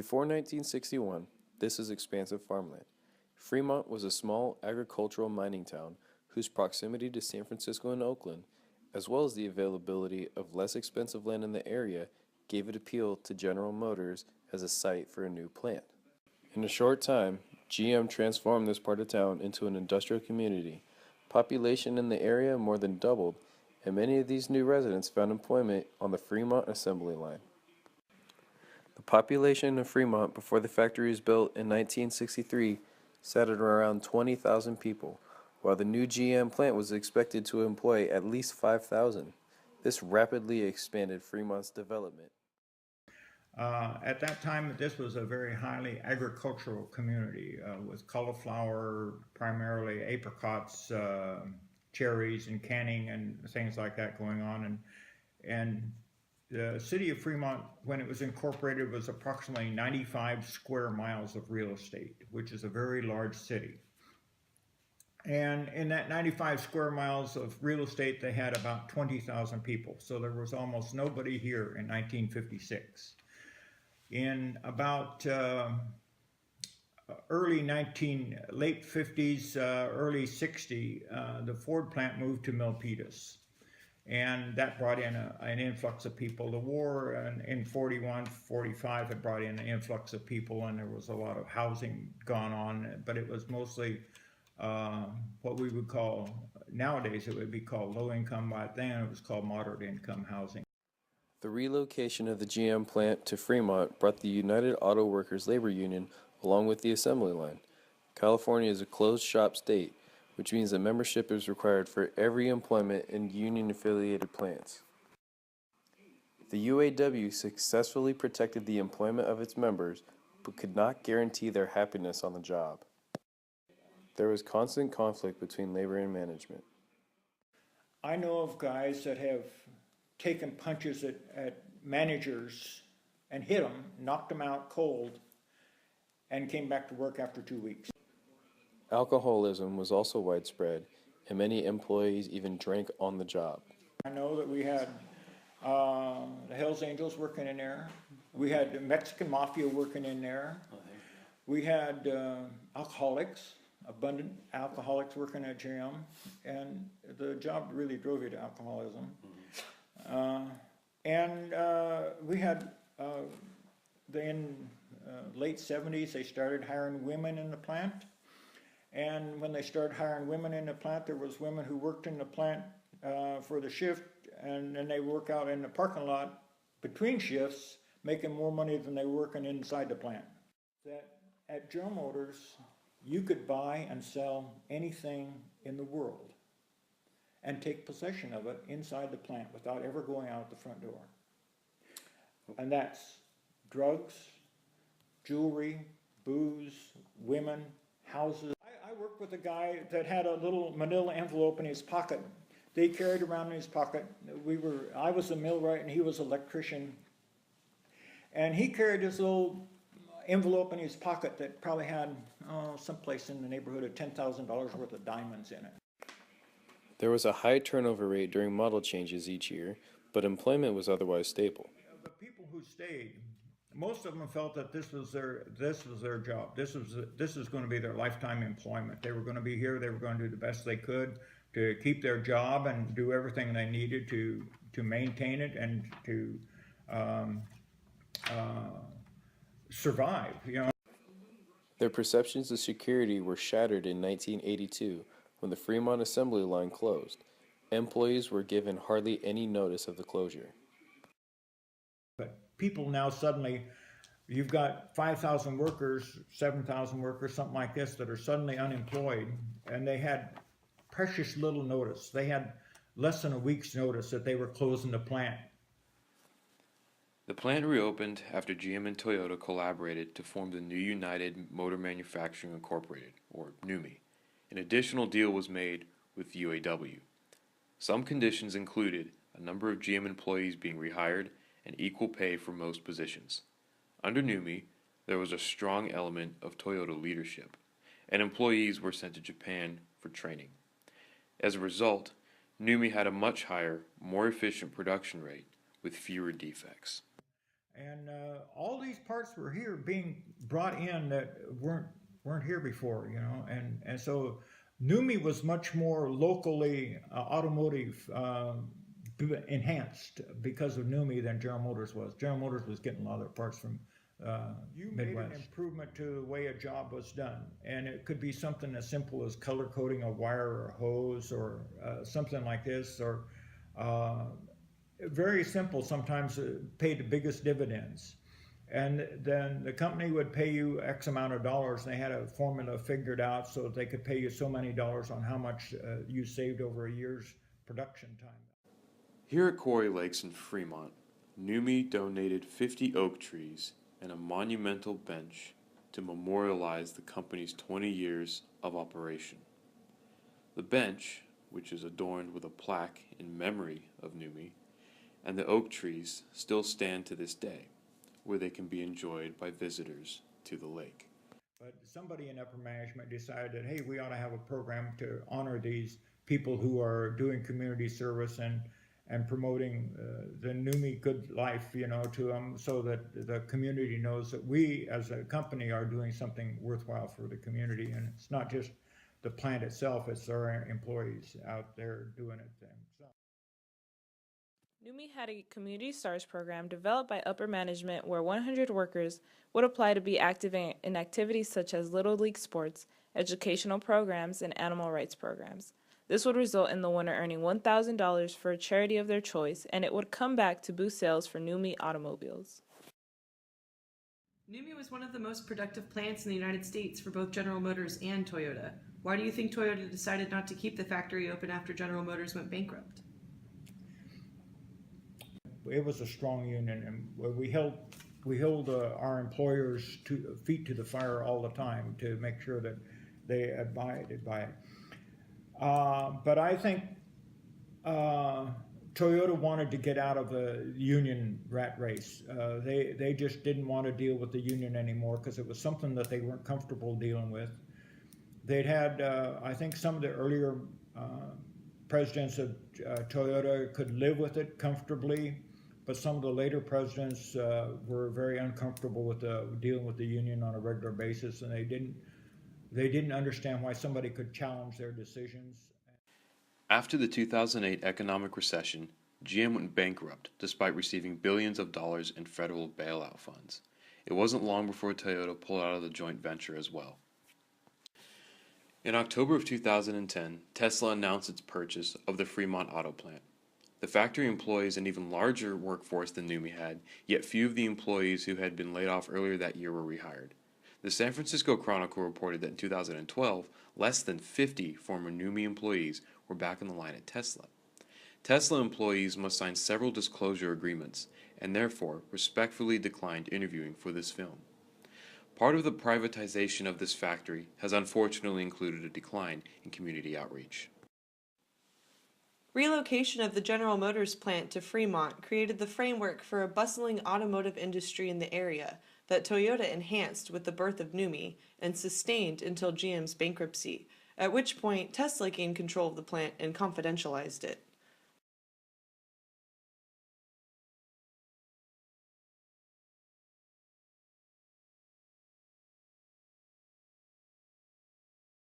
Before 1961, this is expansive farmland. Fremont was a small agricultural mining town whose proximity to San Francisco and Oakland, as well as the availability of less expensive land in the area, gave it appeal to General Motors as a site for a new plant. In a short time, GM transformed this part of town into an industrial community. Population in the area more than doubled, and many of these new residents found employment on the Fremont assembly line. The population of Fremont before the factory was built in 1963 sat at around 20,000 people, while the new GM plant was expected to employ at least 5,000. This rapidly expanded Fremont's development. At that time, this was a very highly agricultural community with cauliflower, primarily apricots, cherries, and canning and things like that going on. And the city of Fremont, when it was incorporated, was approximately 95 square miles of real estate, which is a very large city. And in that 95 square miles of real estate, they had about 20,000 people. So there was almost nobody here in 1956. In about late 50s, early 60, the Ford plant moved to Milpitas. And that brought in an influx of people. The war in 41, 45 had brought in an influx of people, and there was a lot of housing gone on, but it was mostly what we would call, nowadays it would be called low income, but then it was called moderate income housing. The relocation of the GM plant to Fremont brought the United Auto Workers Labor Union along with the assembly line. California is a closed shop state, which means that membership is required for every employment in union-affiliated plants. The UAW successfully protected the employment of its members, but could not guarantee their happiness on the job. There was constant conflict between labor and management. I know of guys that have taken punches at managers and hit them, knocked them out cold, and came back to work after 2 weeks. Alcoholism was also widespread, and many employees even drank on the job. I know that we had the Hells Angels working in there. We had the Mexican Mafia working in there. We had alcoholics, abundant alcoholics working at GM, and the job really drove you to alcoholism. We had, in late 70s, they started hiring women in the plant. And when they started hiring women in the plant, there was women who worked in the plant for the shift, and then they work out in the parking lot between shifts, making more money than they were working inside the plant. That at General Motors, you could buy and sell anything in the world and take possession of it inside the plant without ever going out the front door. And that's drugs, jewelry, booze, women, houses. I worked with a guy that had a little manila envelope in his pocket. They carried around in his pocket. I was a millwright and he was an electrician. And he carried this little envelope in his pocket that probably had someplace in the neighborhood of $10,000 worth of diamonds in it. There was a high turnover rate during model changes each year, but employment was otherwise stable. The people who stayed, most of them felt that this was their job. This was going to be their lifetime employment. They were going to be here. They were going to do the best they could to keep their job and do everything they needed to maintain it and to survive. Their perceptions of security were shattered in 1982 when the Fremont assembly line closed. Employees were given hardly any notice of the closure. But people now suddenly, you've got 5,000 workers, 7,000 workers, something like this, that are suddenly unemployed, and they had precious little notice. They had less than a week's notice that they were closing the plant. The plant reopened after GM and Toyota collaborated to form the new United Motor Manufacturing Incorporated, or NUMMI. An additional deal was made with UAW. Some conditions included a number of GM employees being rehired and equal pay for most positions. Under NUMMI, there was a strong element of Toyota leadership, and employees were sent to Japan for training. As a result, NUMMI had a much higher, more efficient production rate with fewer defects. And all these parts were here being brought in that weren't here before, you know. And so NUMMI was much more locally automotive enhanced because of NUMMI than General Motors was. General Motors was getting a lot of their parts from you Midwest. Made an improvement to the way a job was done, and it could be something as simple as color coding a wire or a hose or something like this, or very simple. Sometimes paid the biggest dividends. And then the company would pay you X amount of dollars, and they had a formula figured out so that they could pay you so many dollars on how much you saved over a year's production time. Here at Quarry Lakes in Fremont, NUMMI donated 50 oak trees and a monumental bench to memorialize the company's 20 years of operation. The bench, which is adorned with a plaque in memory of NUMMI, and the oak trees still stand to this day, where they can be enjoyed by visitors to the lake. But somebody in upper management decided, hey, we ought to have a program to honor these people who are doing community service and promoting the NUMMI good life, you know, to them, so that the community knows that we as a company are doing something worthwhile for the community. And it's not just the plant itself, it's our employees out there doing it themselves. NUMMI had a Community Stars program developed by upper management where 100 workers would apply to be active in activities such as Little League sports, educational programs, and animal rights programs. This would result in the winner earning $1,000 for a charity of their choice, and it would come back to boost sales for NUMMI automobiles. NUMMI was one of the most productive plants in the United States for both General Motors and Toyota. Why do you think Toyota decided not to keep the factory open after General Motors went bankrupt? It was a strong union, and we held our employers feet to the fire all the time to make sure that they abided by it. But I think Toyota wanted to get out of the union rat race. They just didn't want to deal with the union anymore because it was something that they weren't comfortable dealing with. They'd had, I think some of the earlier presidents of Toyota could live with it comfortably, but some of the later presidents were very uncomfortable with dealing with the union on a regular basis, and they didn't understand why somebody could challenge their decisions. After the 2008 economic recession, GM went bankrupt despite receiving billions of dollars in federal bailout funds. It wasn't long before Toyota pulled out of the joint venture as well. In October of 2010, Tesla announced its purchase of the Fremont auto plant. The factory employs an even larger workforce than NUMMI had, yet few of the employees who had been laid off earlier that year were rehired. The San Francisco Chronicle reported that in 2012, less than 50 former NUMMI employees were back in the line at Tesla. Tesla employees must sign several disclosure agreements, and therefore respectfully declined interviewing for this film. Part of the privatization of this factory has unfortunately included a decline in community outreach. Relocation of the General Motors plant to Fremont created the framework for a bustling automotive industry in the area that Toyota enhanced with the birth of NUMMI and sustained until GM's bankruptcy, at which point Tesla gained control of the plant and confidentialized it.